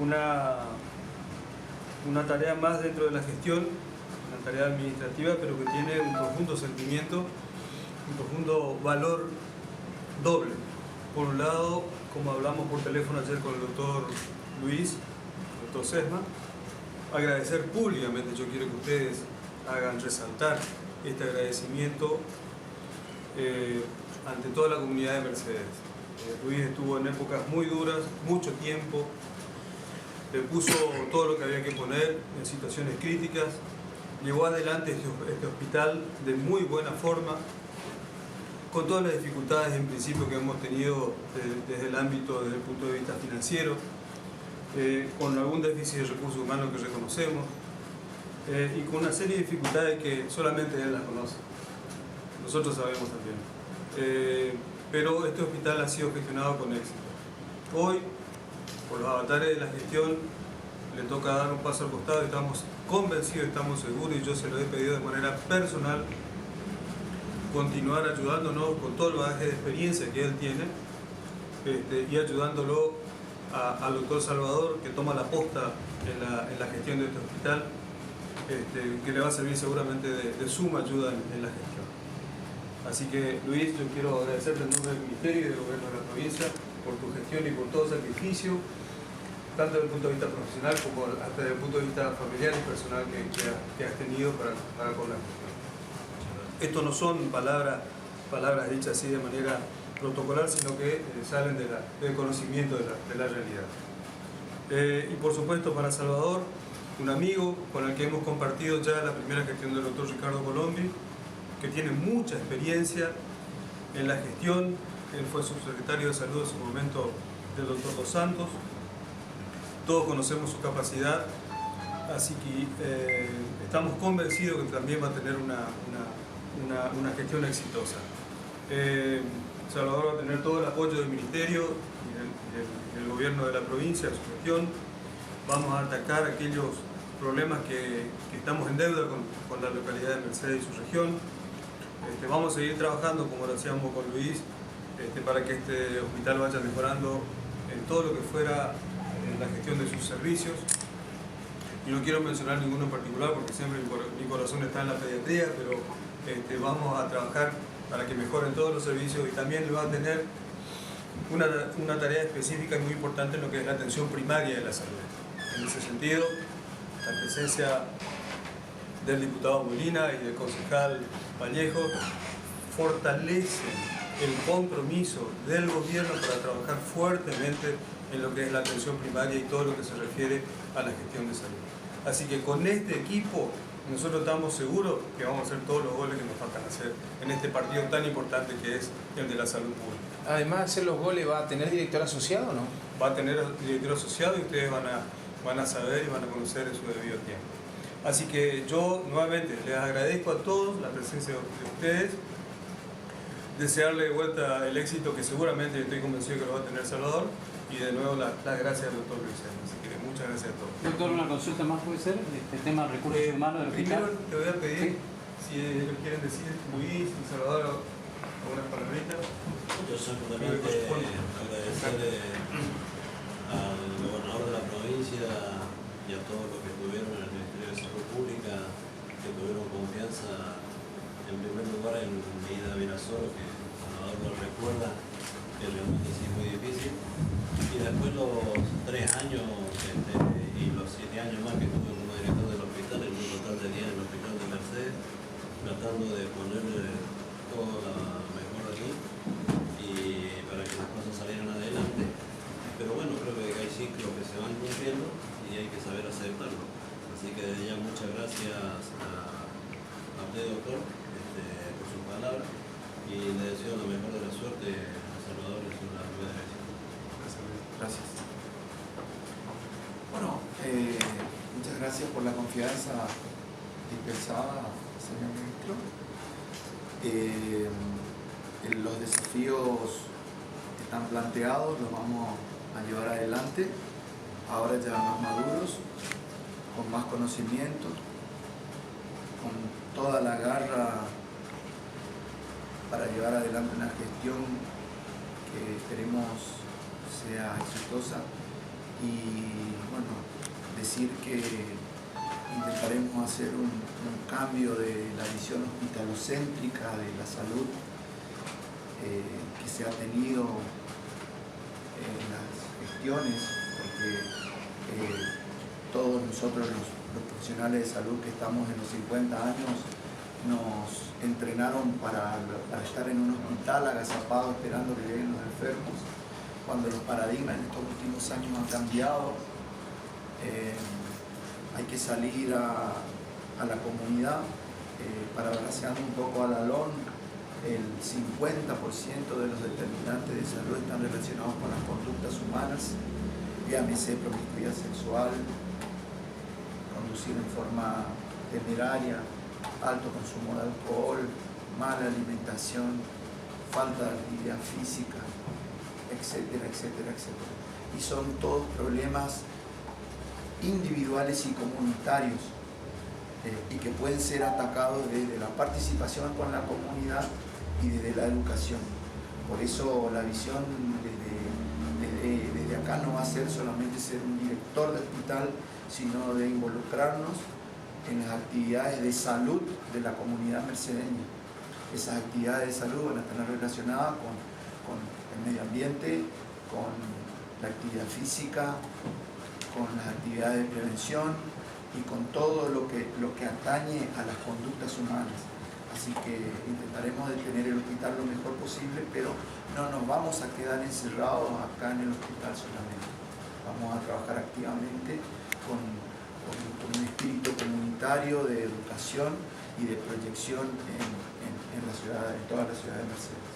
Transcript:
una tarea más dentro de la gestión, una tarea administrativa, pero que tiene un profundo sentimiento, un profundo valor doble. Por un lado, como hablamos por teléfono ayer con el doctor Luis, el doctor Sesma, agradecer públicamente, yo quiero que ustedes hagan resaltar este agradecimiento ante toda la comunidad de Mercedes. Luis estuvo en épocas muy duras, mucho tiempo, le puso todo lo que había que poner en situaciones críticas, llevó adelante este hospital de muy buena forma, con todas las dificultades en principio que hemos tenido desde el ámbito, desde el punto de vista financiero, con algún déficit de recursos humanos que reconocemos, y con una serie de dificultades que solamente él las conoce. Nosotros sabemos también. Pero este hospital ha sido gestionado con éxito. Hoy, por los avatares de la gestión, le toca dar un paso al costado y estamos convencidos, estamos seguros, y yo se lo he pedido de manera personal, continuar ayudándonos con todo el bagaje de experiencia que él tiene, y ayudándolo al doctor Salvador, que toma la posta en la gestión de este hospital, que le va a servir seguramente de suma ayuda en la gestión. Así que, Luis, yo quiero agradecerte en nombre del Ministerio y del Gobierno de la provincia por tu gestión y por todo sacrificio, tanto desde el punto de vista profesional como hasta desde el punto de vista familiar y personal que has tenido para con la gestión. Esto no son palabras dichas así de manera protocolar, sino que salen del conocimiento de la realidad. Y por supuesto para Salvador, un amigo con el que hemos compartido ya la primera gestión del doctor Ricardo Colombi, que tiene mucha experiencia en la gestión. Él fue subsecretario de Salud en su momento del doctor Dos Santos. Todos conocemos su capacidad, así que estamos convencidos que también va a tener una gestión exitosa. Salvador va a tener todo el apoyo del Ministerio y del Gobierno de la provincia, de su gestión. Vamos a atacar aquellos problemas que estamos en deuda con la localidad de Mercedes y su región. Vamos a seguir trabajando, como lo hacíamos con Luis, para que este hospital vaya mejorando en todo lo que fuera en la gestión de sus servicios. Y no quiero mencionar ninguno en particular porque siempre mi corazón está en la pediatría, pero vamos a trabajar para que mejoren todos los servicios, y también le va a tener una tarea específica y muy importante en lo que es la atención primaria de la salud. En ese sentido, la presencia del diputado Molina y del concejal Vallejo fortalecen el compromiso del gobierno para trabajar fuertemente en lo que es la atención primaria y todo lo que se refiere a la gestión de salud. Así que con este equipo nosotros estamos seguros que vamos a hacer todos los goles que nos faltan hacer en este partido tan importante que es el de la salud pública. Además de hacer los goles, ¿va a tener director asociado o no? Va a tener director asociado y ustedes van a saber y van a conocer en su debido tiempo. Así que yo nuevamente les agradezco a todos la presencia de ustedes, desearle de vuelta el éxito que seguramente estoy convencido que lo va a tener Salvador, y de nuevo las gracias al doctor Luis. Así que muchas gracias a todos. Doctor, una consulta más puede ser, este tema de recursos humanos del hospital. Primero te voy a pedir, si ellos quieren decir, Luis y Salvador, algunas palabritas. Yo simplemente agradecerle al gobernador de la provincia y a todos los que estuvieron en el Ministerio de Salud Pública, que tuvieron confianza en primer lugar en mi ida a Virasoro, que Salvador lo recuerda, que realmente sí fue difícil, y después los 3 años y los 7 años más que estuve como director del hospital, en un total de 10 en el hospital de Mercedes, tratando de ponerle todo lo mejor aquí y para que las cosas salieran adelante. Pero bueno, creo que hay ciclos que se van cumpliendo y hay que saber aceptarlo. Así que desde ya muchas gracias a usted, doctor, por sus palabras, y le deseo la mejor de la suerte a Salvador en su nueva dirección. Gracias. Bueno, muchas gracias por la confianza dispensada, señor ministro. Los desafíos que están planteados los vamos a llevar adelante, ahora ya más maduros, con más conocimiento, con toda la garra para llevar adelante una gestión que esperemos sea exitosa Y bueno, decir que intentaremos hacer un cambio de la visión hospitalocéntrica de la salud que se ha tenido en las gestiones, porque todos nosotros los profesionales de salud que estamos en los 50 años nos entrenaron para estar en un hospital agazapado esperando que lleguen los enfermos, cuando los paradigmas en estos últimos años han cambiado. Hay que salir a la comunidad, parafraseando un poco a Lalón, el 50% de los determinantes de salud están relacionados con las conductas humanas, llámese promiscuidad sexual, conducir en forma temeraria, alto consumo de alcohol, mala alimentación, falta de actividad física, etcétera, etcétera, etcétera. Y son todos problemas individuales y comunitarios y que pueden ser atacados desde la participación con la comunidad y desde la educación. Por eso la visión desde acá no va a ser solamente ser un director de hospital, sino de involucrarnos en las actividades de salud de la comunidad mercedeña. Esas actividades de salud van a estar relacionadas con el medio ambiente, con la actividad física, con las actividades de prevención y con todo lo que atañe a las conductas humanas. Así que intentaremos de tener el hospital lo mejor posible, pero no nos vamos a quedar encerrados acá en el hospital solamente. Vamos a trabajar activamente con un espíritu comunitario de educación y de proyección en toda la ciudad de Mercedes.